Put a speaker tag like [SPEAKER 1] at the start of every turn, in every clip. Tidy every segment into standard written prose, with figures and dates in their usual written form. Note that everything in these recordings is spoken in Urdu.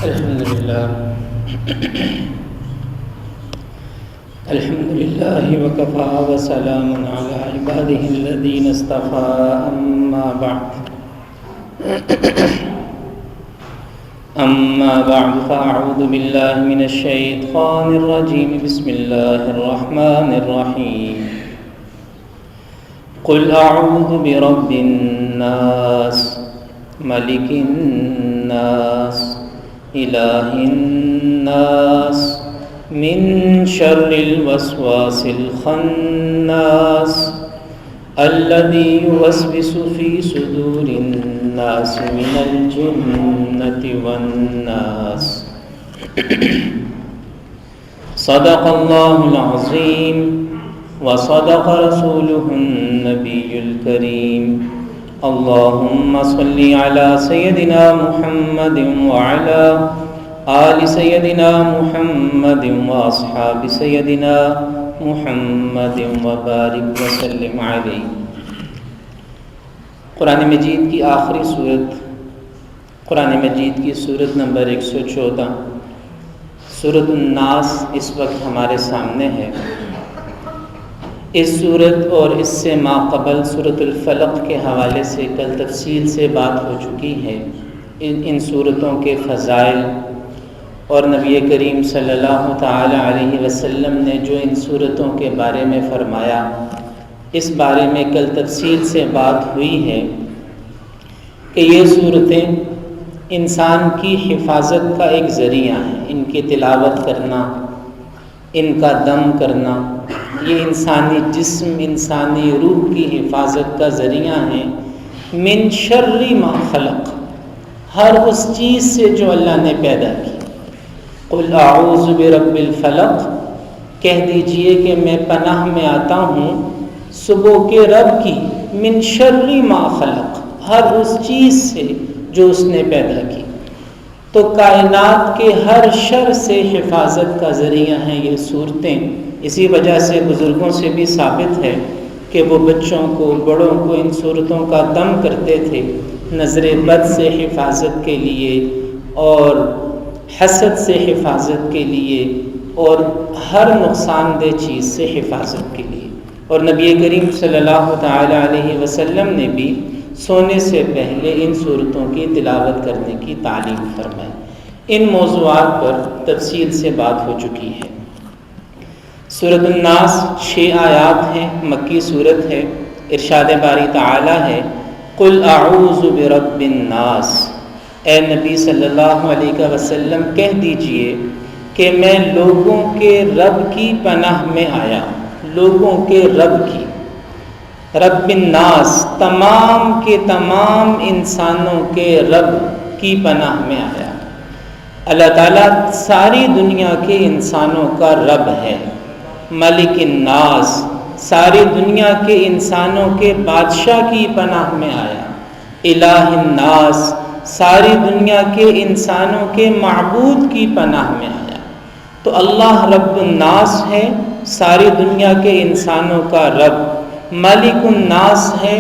[SPEAKER 1] الحمد لله وكفى وسلام على عباده الذين اصطفى أما بعد فأعوذ بالله من الشيطان الرجيم بسم الله الرحمن الرحيم قل أعوذ برب الناس ملك الناس إله الناس من شر الوسواس الخناس الذي يوسوس في صدور الناس من الجنة والناس صدق الله العظيم وصدق رسوله النبي الكريم اللهم صل على سيدنا محمد وعلى آل سيدنا محمد وأصحاب سيدنا محمد وبارك وسلم علیہ۔ قرآن مجید کی آخری صورت، قرآن مجید کی صورت نمبر 114 سورۃ الناس اس وقت ہمارے سامنے ہے۔ اس صورت اور اس سے ما قبل سورۃ الفلق کے حوالے سے کل تفصیل سے بات ہو چکی ہے۔ ان صورتوں کے فضائل اور نبی کریم صلی اللہ تعالی علیہ وسلم نے جو ان صورتوں کے بارے میں فرمایا، اس بارے میں کل تفصیل سے بات ہوئی ہے کہ یہ صورتیں انسان کی حفاظت کا ایک ذریعہ ہیں۔ ان کی تلاوت کرنا، ان کا دم کرنا، یہ انسانی جسم، انسانی روح کی حفاظت کا ذریعہ ہیں۔ من شر ما خلق، ہر اس چیز سے جو اللہ نے پیدا کی۔ قل اعوذ برب الفلق، کہہ دیجئے کہ میں پناہ میں آتا ہوں صبح کے رب کی، من شر ما خلق، ہر اس چیز سے جو اس نے پیدا کی۔ تو کائنات کے ہر شر سے حفاظت کا ذریعہ ہیں یہ صورتیں۔ اسی وجہ سے بزرگوں سے بھی ثابت ہے کہ وہ بچوں کو، بڑوں کو ان صورتوں کا دم کرتے تھے، نظر بد سے حفاظت کے لیے اور حسد سے حفاظت کے لیے اور ہر نقصان دہ چیز سے حفاظت کے لیے۔ اور نبی کریم صلی اللہ تعالی علیہ وسلم نے بھی سونے سے پہلے ان صورتوں کی تلاوت کرنے کی تعلیم فرمائی۔ ان موضوعات پر تفصیل سے بات ہو چکی ہے۔ سورۃ الناس 6 آیات ہیں، مکی صورت ہے۔ ارشاد باری تعالی ہے قل اعوذ برب الناس، اے نبی صلی اللہ علیہ وسلم کہہ دیجئے کہ میں لوگوں کے رب کی پناہ میں آیا، لوگوں کے رب کی، رب الناس، تمام کے تمام انسانوں کے رب کی پناہ میں آیا۔ اللہ تعالیٰ ساری دنیا کے انسانوں کا رب ہے۔ ملک الناس، ساری دنیا کے انسانوں کے بادشاہ کی پناہ میں آیا۔ الہ الناس، ساری دنیا کے انسانوں کے معبود کی پناہ میں آیا۔ تو اللہ رب الناس ہے، ساری دنیا کے انسانوں کا رب۔ ملک الناس ہے،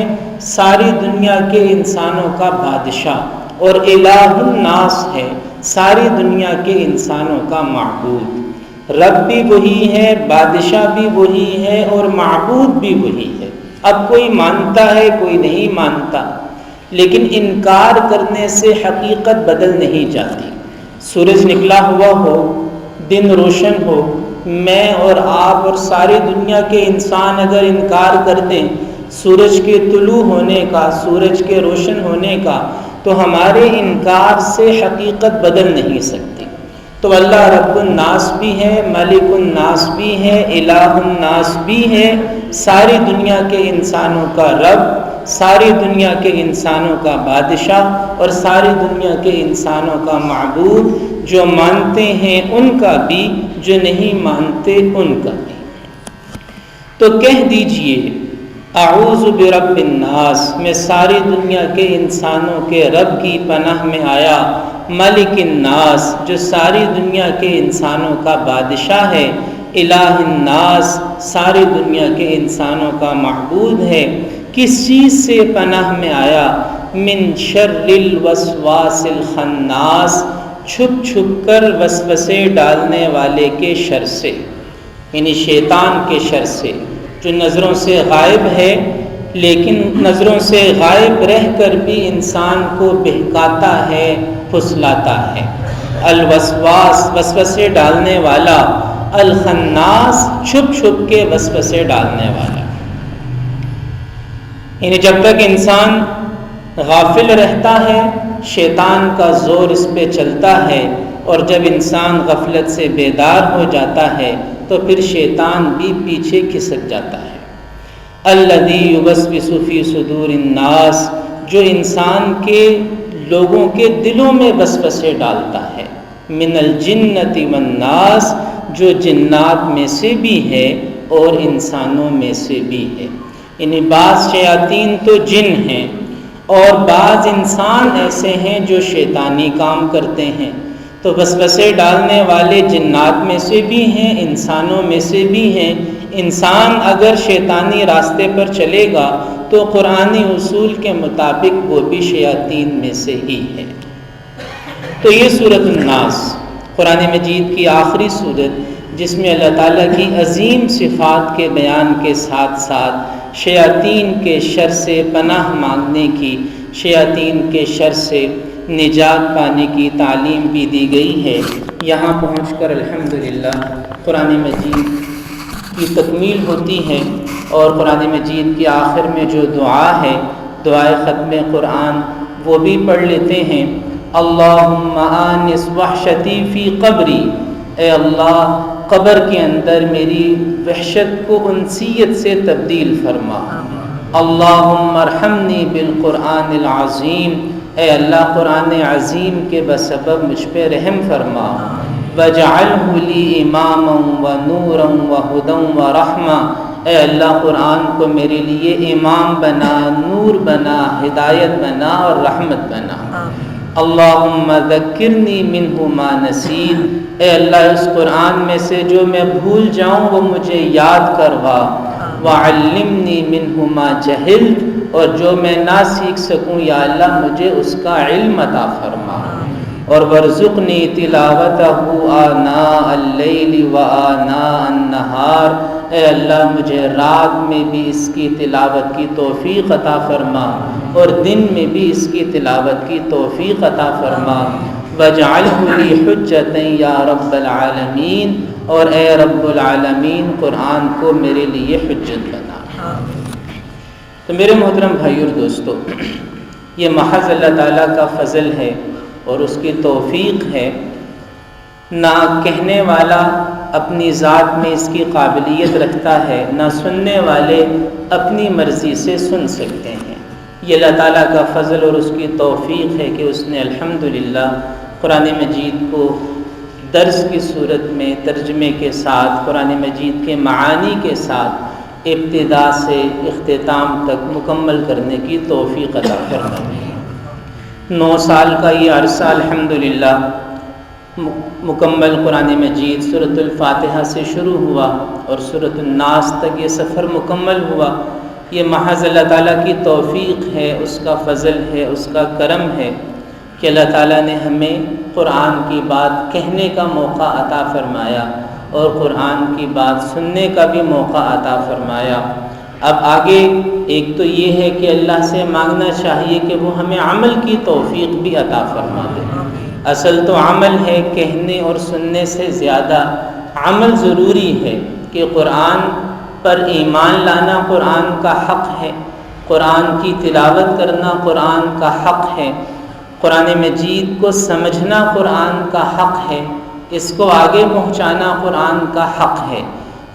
[SPEAKER 1] ساری دنیا کے انسانوں کا بادشاہ۔ اور الہ الناس ہے، ساری دنیا کے انسانوں کا معبود۔ رب بھی وہی ہے، بادشاہ بھی وہی ہے اور معبود بھی وہی ہے۔ اب کوئی مانتا ہے، کوئی نہیں مانتا، لیکن انکار کرنے سے حقیقت بدل نہیں جاتی۔ سورج نکلا ہوا ہو، دن روشن ہو، میں اور آپ اور ساری دنیا کے انسان اگر انکار کر دیں سورج کے طلوع ہونے کا، سورج کے روشن ہونے کا، تو ہمارے انکار سے حقیقت بدل نہیں سکتی۔ تو اللہ رب الناس بھی ہے، ملک الناس بھی ہے، الہ الناس بھی ہے، ساری دنیا کے انسانوں کا رب، ساری دنیا کے انسانوں کا بادشاہ اور ساری دنیا کے انسانوں کا معبود، جو مانتے ہیں ان کا بھی، جو نہیں مانتے ان کا بھی۔ تو کہہ دیجئے اعوذ برب الناس، میں ساری دنیا کے انسانوں کے رب کی پناہ میں آیا۔ ملک الناس، جو ساری دنیا کے انسانوں کا بادشاہ ہے۔ الہ الناس، ساری دنیا کے انسانوں کا معبود ہے۔ کس چیز سے پناہ میں آیا؟ من شر الوسواس الخناس، چھپ چھپ کر وسوسے ڈالنے والے کے شر سے، یعنی شیطان کے شر سے، جو نظروں سے غائب ہے لیکن نظروں سے غائب رہ کر بھی انسان کو بہکاتا ہے، پھسلاتا ہے۔ الوسواس، وسوسے ڈالنے والا، الخناس، چھپ چھپ کے وسوسے ڈالنے والا۔ یعنی جب تک انسان غافل رہتا ہے شیطان کا زور اس پہ چلتا ہے، اور جب انسان غفلت سے بیدار ہو جاتا ہے تو پھر شیطان بھی پیچھے کھسک جاتا ہے۔ الذی یوسوس فی صدور الناس، جو انسان کے لوگوں کے دلوں میں وسوسے ڈالتا ہے، من الجنۃ والناس، جو جنات میں سے بھی ہے اور انسانوں میں سے بھی ہے۔ یعنی بعض شیاطین تو جن ہیں اور بعض انسان ایسے ہیں جو شیطانی کام کرتے ہیں، تو وسوسے ڈالنے والے جنات میں سے بھی ہیں، انسانوں میں سے بھی ہیں۔ انسان اگر شیطانی راستے پر چلے گا تو قرآنی اصول کے مطابق وہ بھی شیاطین میں سے ہی ہے۔ تو یہ سورۃ الناس قرآن مجید کی آخری سورت، جس میں اللہ تعالیٰ کی عظیم صفات کے بیان کے ساتھ ساتھ شیاطین کے شر سے پناہ مانگنے کی، شیاطین کے شر سے نجات پانے کی تعلیم بھی دی گئی ہے۔ یہاں پہنچ کر الحمدللہ قرآن مجید کی تکمیل ہوتی ہے، اور قرآن مجید کے آخر میں جو دعا ہے، دعائے ختم قرآن، وہ بھی پڑھ لیتے ہیں۔ اللہم آنس وحشتی فی قبری، اے اللہ قبر کے اندر میری وحشت کو انسیت سے تبدیل فرما۔ اللہم ارحمنی بالقرآن العظیم، اے اللہ قرآن عظیم کے بسبب مجھ پہ رحم فرما۔ وجعلہ لی اماما ونورا وہدا ورحمہ، اے اللہ قرآن کو میرے لیے امام بنا، نور بنا، ہدایت بنا اور رحمت بنا۔ اللہم ذکرنی منہ ما نسیت، اے اللہ اس قرآن میں سے جو میں بھول جاؤں وہ مجھے یاد کروا۔ وعلمنی منہ ما جہلت، اور جو میں نہ سیکھ سکوں یا اللہ مجھے اس کا علم عطا فرما۔ اور وارزقنی تلاوتہ آناء اللیل وآناء النہار، اے اللہ مجھے رات میں بھی اس کی تلاوت کی توفیق عطا فرما اور دن میں بھی اس کی تلاوت کی توفیق عطا فرما۔ وجعلہ لی حجۃ یا رب العالمین، اور اے رب العالمین قرآن کو میرے لیے حجت بنا۔ تو میرے محترم بھائی اور دوستو، یہ محض اللہ تعالیٰ کا فضل ہے اور اس کی توفیق ہے۔ نہ کہنے والا اپنی ذات میں اس کی قابلیت رکھتا ہے، نہ سننے والے اپنی مرضی سے سن سکتے ہیں۔ یہ اللہ تعالیٰ کا فضل اور اس کی توفیق ہے کہ اس نے الحمدللہ قرآن مجید کو درس کی صورت میں ترجمے کے ساتھ، قرآن مجید کے معانی کے ساتھ ابتدا سے اختتام تک مکمل کرنے کی توفیق عطا فرمائی۔ 9 سال کا یہ عرصہ الحمدللہ مکمل قرآن مجید سورۃ الفاتحہ سے شروع ہوا اور سورۃ الناس تک یہ سفر مکمل ہوا۔ یہ محض اللہ تعالیٰ کی توفیق ہے، اس کا فضل ہے، اس کا کرم ہے کہ اللہ تعالیٰ نے ہمیں قرآن کی بات کہنے کا موقع عطا فرمایا اور قرآن کی بات سننے کا بھی موقع عطا فرمایا۔ اب آگے ایک تو یہ ہے کہ اللہ سے مانگنا چاہیے کہ وہ ہمیں عمل کی توفیق بھی عطا فرما دے۔ اصل تو عمل ہے، کہنے اور سننے سے زیادہ عمل ضروری ہے کہ قرآن پر ایمان لانا قرآن کا حق ہے، قرآن کی تلاوت کرنا قرآن کا حق ہے، قرآن مجید کو سمجھنا قرآن کا حق ہے، اس کو آگے پہنچانا قرآن کا حق ہے۔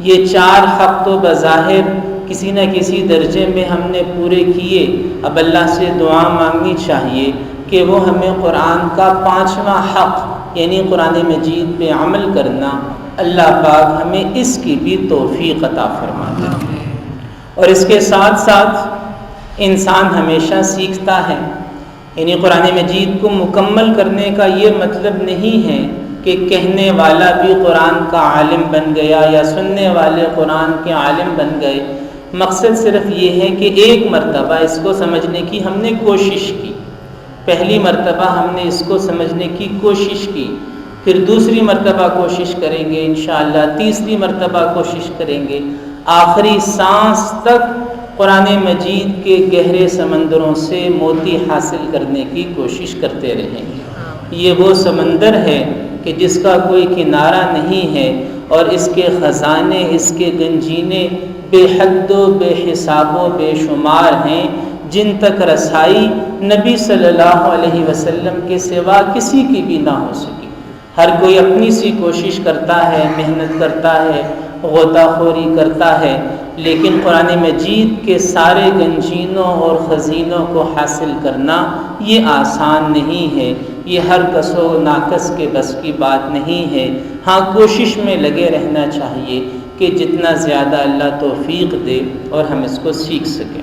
[SPEAKER 1] یہ 4 حق تو بظاہر کسی نہ کسی درجے میں ہم نے پورے کیے، اب اللہ سے دعا مانگنی چاہیے کہ وہ ہمیں قرآن کا 5واں حق یعنی قرآن مجید پہ عمل کرنا، اللہ پاک ہمیں اس کی بھی توفیق عطا فرما دے۔ اور اس کے ساتھ ساتھ انسان ہمیشہ سیکھتا ہے، یعنی قرآن مجید کو مکمل کرنے کا یہ مطلب نہیں ہے کہ کہنے والا بھی قرآن کا عالم بن گیا یا سننے والے قرآن کے عالم بن گئے۔ مقصد صرف یہ ہے کہ ایک مرتبہ اس کو سمجھنے کی ہم نے کوشش کی، پہلی مرتبہ ہم نے اس کو سمجھنے کی کوشش کی، پھر دوسری مرتبہ کوشش کریں گے انشاءاللہ، تیسری مرتبہ کوشش کریں گے، آخری سانس تک قرآن مجید کے گہرے سمندروں سے موتی حاصل کرنے کی کوشش کرتے رہیں گے۔ یہ وہ سمندر ہے کہ جس کا کوئی کنارہ نہیں ہے، اور اس کے خزانے، اس کے گنجینے بے حد و بے حساب و بے شمار ہیں، جن تک رسائی نبی صلی اللہ علیہ وسلم کے سوا کسی کی بھی نہ ہو سکی۔ ہر کوئی اپنی سی کوشش کرتا ہے، محنت کرتا ہے، غوطہ خوری کرتا ہے، لیکن قرآن مجید کے سارے گنجینوں اور خزینوں کو حاصل کرنا یہ آسان نہیں ہے، یہ ہر کس و ناکس کے بس کی بات نہیں ہے۔ ہاں، کوشش میں لگے رہنا چاہیے کہ جتنا زیادہ اللہ توفیق دے اور ہم اس کو سیکھ سکیں۔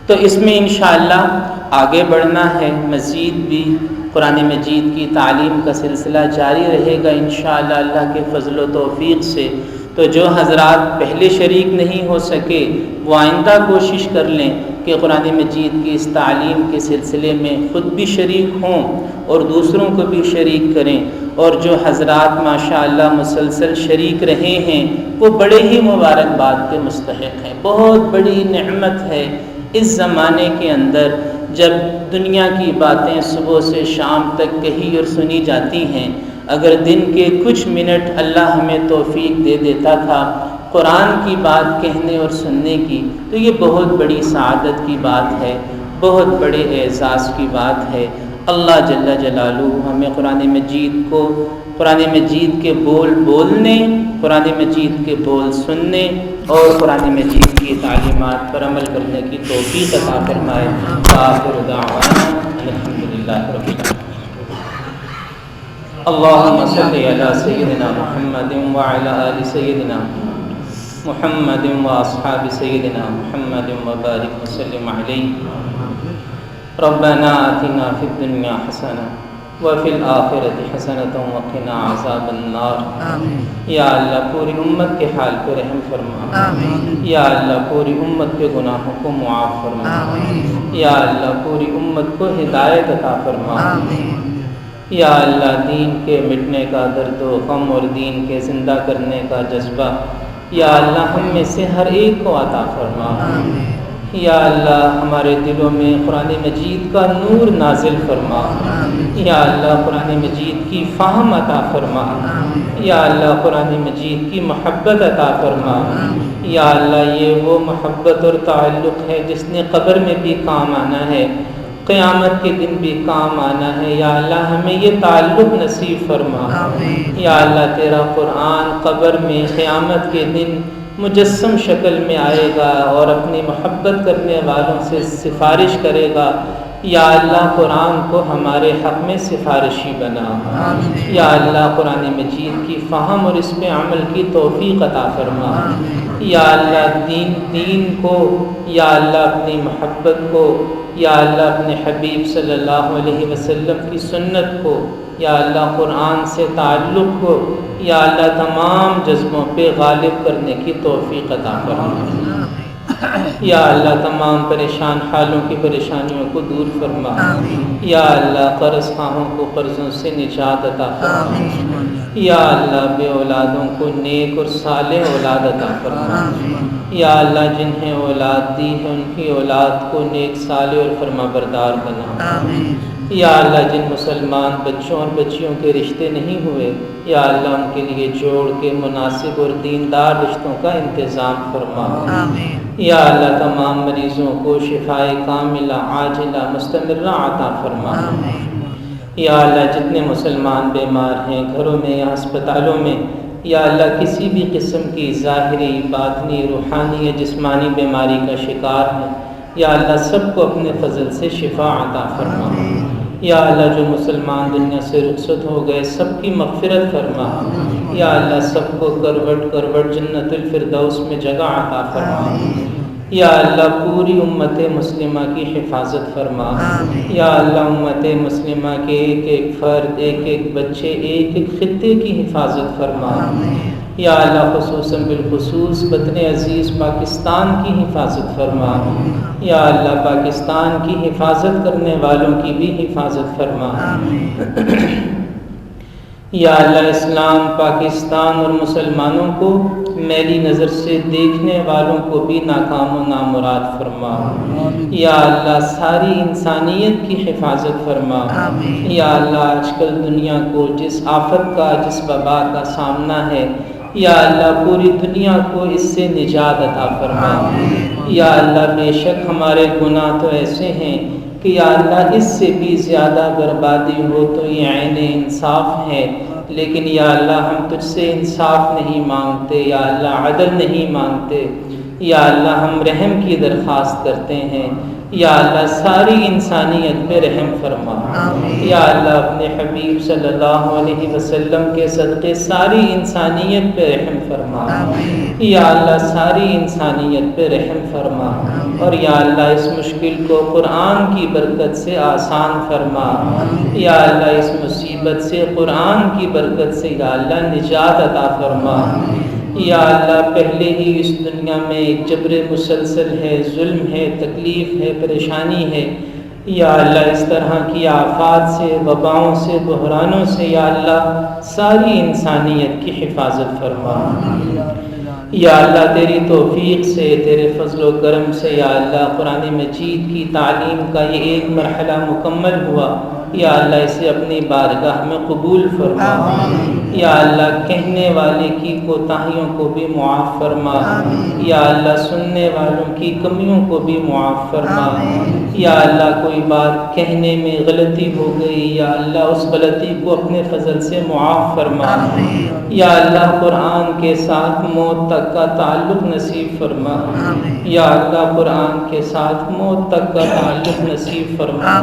[SPEAKER 1] تو اس میں انشاءاللہ آگے بڑھنا ہے، مزید بھی قرآن مجید کی تعلیم کا سلسلہ جاری رہے گا انشاءاللہ اللہ کے فضل و توفیق سے۔ تو جو حضرات پہلے شریک نہیں ہو سکے وہ آئندہ کوشش کر لیں کہ قرآن مجید کی اس تعلیم کے سلسلے میں خود بھی شریک ہوں اور دوسروں کو بھی شریک کریں، اور جو حضرات ماشاءاللہ مسلسل شریک رہے ہیں وہ بڑے ہی مبارکباد کے مستحق ہیں۔ بہت بڑی نعمت ہے اس زمانے کے اندر جب دنیا کی باتیں صبح سے شام تک کہی اور سنی جاتی ہیں، اگر دن کے کچھ منٹ اللہ ہمیں توفیق دے دیتا تھا قرآن کی بات کہنے اور سننے کی، تو یہ بہت بڑی سعادت کی بات ہے، بہت بڑے اعزاز کی بات ہے۔ اللہ جل جلالہ ہمیں قرآن مجید کو، قرآن مجید کے بول بولنے، قرآن مجید کے بول سننے اور قرآن مجید کی تعلیمات پر عمل کرنے کی توفیق عطا فرمائے۔ آخر دعوانا الحمدللہ رب العالمین۔ اللہم صلی علی سیدنا محمد وعلی آل سیدنا محمد واصحاب سیدنا محمد وبارک وسلم علیہ۔ ربنا آتنا فی الدنیا حسنہ وفی الآخرۃ حسنۃ وقنا عذاب النار۔ یا اللہ پوری امت کے حال پہ رحم فرما، یا اللہ پوری امت کے گناہوں کو معاف فرما، یا اللہ پوری امت کو ہدایت عطا فرما، یا اللہ دین کے مٹنے کا درد و غم اور دین کے زندہ کرنے کا جذبہ یا اللہ ہم میں سے ہر ایک کو عطا فرما۔ یا اللہ ہمارے دلوں میں قرآن مجید کا نور نازل فرما، یا اللہ قرآن مجید کی فہم عطا فرما، یا اللہ قرآن مجید کی محبت عطا فرما۔ یا اللہ یہ وہ محبت اور تعلق ہے جس نے قبر میں بھی کام آنا ہے، قیامت کے دن بھی کام آنا ہے۔ یا اللہ ہمیں یہ تعلق نصیب فرما۔ یا اللہ تیرا قرآن قبر میں قیامت کے دن مجسم شکل میں آئے گا اور اپنی محبت کرنے والوں سے سفارش کرے گا۔ یا اللہ قرآن کو ہمارے حق میں سفارشی بنا۔ یا اللہ قرآن مجید کی فہم اور اس پہ عمل کی توفیق عطا فرما۔ یا اللہ دین کو، یا اللہ اپنی محبت کو، یا اللہ اپنے حبیب صلی اللہ علیہ وسلم کی سنت کو، یا اللہ قرآن سے تعلق کو، یا اللہ تمام جذبوں پہ غالب کرنے کی توفیق عطا فرما۔ یا اللہ تمام پریشان حالوں کی پریشانیوں کو دور فرما۔ یا اللہ قرض خواہوں کو قرضوں سے نجات عطا فرما۔ یا اللہ بے اولادوں کو نیک اور صالح اولاد عطا فرما۔ یا اللہ جنہیں اولاد دی ہے ان کی اولاد کو نیک صالح اور فرما بردار بنا۔ یا اللہ جن مسلمان بچوں اور بچیوں کے رشتے نہیں ہوئے، یا اللہ ان کے لیے جوڑ کے مناسب اور دیندار رشتوں کا انتظام فرما۔ یا اللہ تمام مریضوں کو شفائے کاملہ عاجلہ مستمرہ عطا فرما۔ یا اللہ جتنے مسلمان بیمار ہیں گھروں میں یا ہسپتالوں میں، یا اللہ کسی بھی قسم کی ظاہری، باطنی، روحانی یا جسمانی بیماری کا شکار ہے، یا اللہ سب کو اپنے فضل سے شفا عطا فرما۔ یا اللہ جو مسلمان دنیا سے رخصت ہو گئے سب کی مغفرت فرما۔ یا اللہ سب کو کروٹ کروٹ جنت الفردوس میں جگہ عطا فرما۔ یا اللہ پوری امت مسلمہ کی حفاظت فرما۔ یا اللہ امت مسلمہ کے ایک ایک فرد، ایک ایک بچے، ایک ایک خطے کی حفاظت فرما۔ یا اللہ خصوصاً بالخصوص وطن عزیز پاکستان کی حفاظت فرما، یا اللہ پاکستان کی حفاظت کرنے والوں کی بھی حفاظت فرما، یا اللہ اسلام پاکستان اور مسلمانوں کو میلی نظر سے دیکھنے والوں کو بھی ناکام و نامراد فرما، یا اللہ ساری انسانیت کی حفاظت فرما، یا اللہ آج کل دنیا کو جس آفت کا جس وبا کا سامنا ہے، یا اللہ پوری دنیا کو اس سے نجات عطا فرما، یا اللہ بے شک ہمارے گناہ تو ایسے ہیں کہ یا اللہ اس سے بھی زیادہ بربادی ہو تو یہ عین انصاف ہے، لیکن یا اللہ ہم تجھ سے انصاف نہیں مانگتے، یا اللہ عدل نہیں مانگتے، یا اللہ ہم رحم کی درخواست کرتے ہیں، یا اللہ ساری انسانیت پہ رحم فرما، یا اللہ اپنے حبیب صلی اللہ علیہ وسلم کے صدقے ساری انسانیت پہ رحم فرما، یا اللہ ساری انسانیت پہ رحم فرما، اور یا اللہ اس مشکل کو قرآن کی برکت سے آسان فرما، یا اللہ اس مصیبت سے قرآن کی برکت سے یا اللہ نجات عطا فرما، یا اللہ پہلے ہی اس دنیا میں جبر مسلسل ہے، ظلم ہے، تکلیف ہے، پریشانی ہے، یا اللہ اس طرح کی آفات سے، وباؤں سے، بحرانوں سے یا اللہ ساری انسانیت کی حفاظت فرما، یا اللہ تیری توفیق سے، تیرے فضل و کرم سے یا اللہ قرآن مجید کی تعلیم کا یہ ایک مرحلہ مکمل ہوا، یا اللہ اسے اپنی بارگاہ میں قبول فرما، یا اللہ کہنے والے کی کوتاہیوں کو بھی معاف فرما، یا اللہ سننے والوں کی کمیوں کو بھی معاف فرما، یا اللہ کوئی بات کہنے میں غلطی ہو گئی، یا اللہ اس غلطی کو اپنے فضل سے معاف فرما، یا اللہ قرآن کے ساتھ موت تک کا تعلق نصیب فرما، یا اللہ قرآن کے ساتھ موت تک کا تعلق نصیب فرما،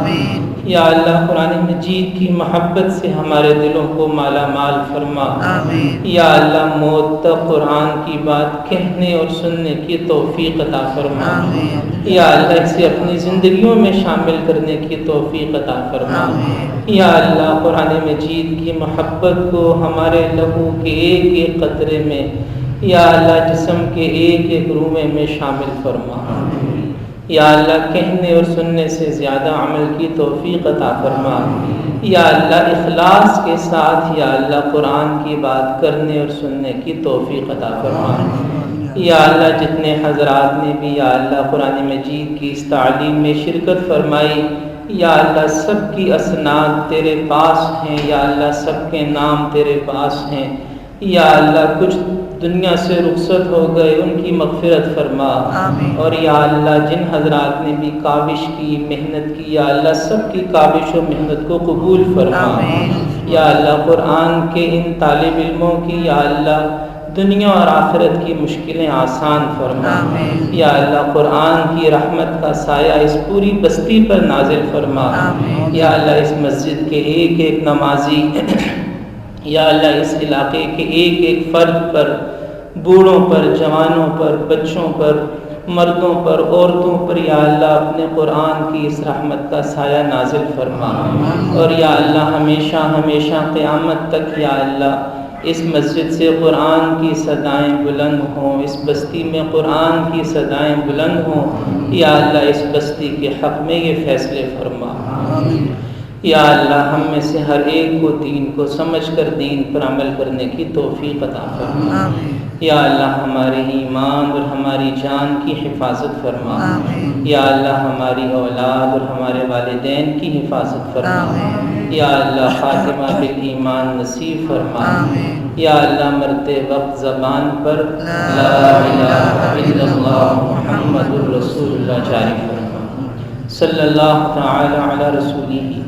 [SPEAKER 1] یا اللہ قرآن مجید کی محبت سے ہمارے دلوں کو مالا مال فرما، یا اللہ موت تک قرآن کی بات کہنے اور سننے کی توفیق عطا فرما، یا اللہ اسے اپنی زندگیوں میں شامل کرنے کی توفیق عطا فرما، یا اللہ قرآن مجید کی محبت کو ہمارے لہو کے ایک ایک قطرے میں، یا اللہ جسم کے ایک ایک رومے میں شامل فرما، یا اللہ کہنے اور سننے سے زیادہ عمل کی توفیق عطا فرما، یا اللہ اخلاص کے ساتھ یا اللہ قرآن کی بات کرنے اور سننے کی توفیق عطا فرما، یا اللہ جتنے حضرات نے بھی یا اللہ قرآن مجید کی اس تعلیم میں شرکت فرمائی، یا اللہ سب کی اسناد تیرے پاس ہیں، یا اللہ سب کے نام تیرے پاس ہیں، یا اللہ کچھ دنیا سے رخصت ہو گئے ان کی مغفرت فرما، اور یا اللہ جن حضرات نے بھی کاوش کی محنت کی یا اللہ سب کی کاوش و محنت کو قبول فرما، یا اللہ قرآن کے ان طالب علموں کی یا اللہ دنیا اور آخرت کی مشکلیں آسان فرما، یا اللہ قرآن کی رحمت کا سایہ اس پوری بستی پر نازل فرما، یا اللہ اس مسجد کے ایک ایک نمازی، یا اللہ اس علاقے کے ایک ایک فرد پر، بوڑھوں پر، جوانوں پر، بچوں پر، مردوں پر، عورتوں پر یا اللہ اپنے قرآن کی اس رحمت کا سایہ نازل فرما، اور یا اللہ ہمیشہ ہمیشہ قیامت تک یا اللہ اس مسجد سے قرآن کی صدائیں بلند ہوں، اس بستی میں قرآن کی صدائیں بلند ہوں، یا اللہ اس بستی کے حق میں یہ فیصلے فرما، یا اللہ ہم میں سے ہر ایک کو دین کو سمجھ کر دین پر عمل کرنے کی توفیق عطا فرما، یا اللہ ہمارے ایمان اور ہماری جان کی حفاظت فرما، یا اللہ ہماری اولاد اور ہمارے والدین کی حفاظت فرما، یا اللہ خاتمہ بالایمان نصیب فرما، یا اللہ مرتے وقت زبان پر لا الہ الا اللہ محمد الرسول اللہ جاری فرما، صلی اللہ تعالی علی رسولہ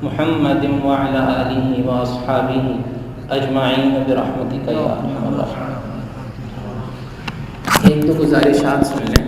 [SPEAKER 1] محمد وعلی آلہ واصحابہ اجمعین برحمتک یا ارحم الراحمین۔ ایک تو گزارشات سن لیں،